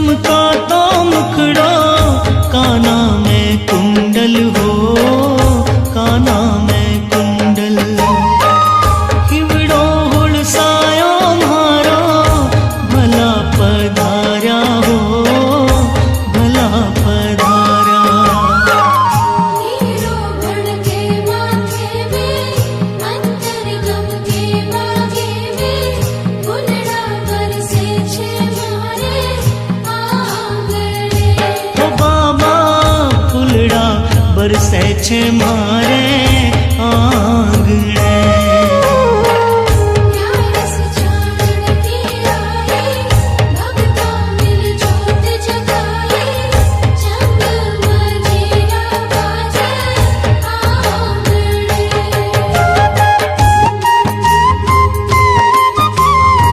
चमका तो मुखड़ो, काना में कुंडल हो, काना में कुंडल। हिवड़ो हुड़सायो मारो, भला पधारा हो, भला पधारा। हीरो गण के माथे में, अंतर गम के बागे में, फुलड़ा बरसे छे मारे आंगणे। ओ बाबा फुलड़ा बरसे छे मारे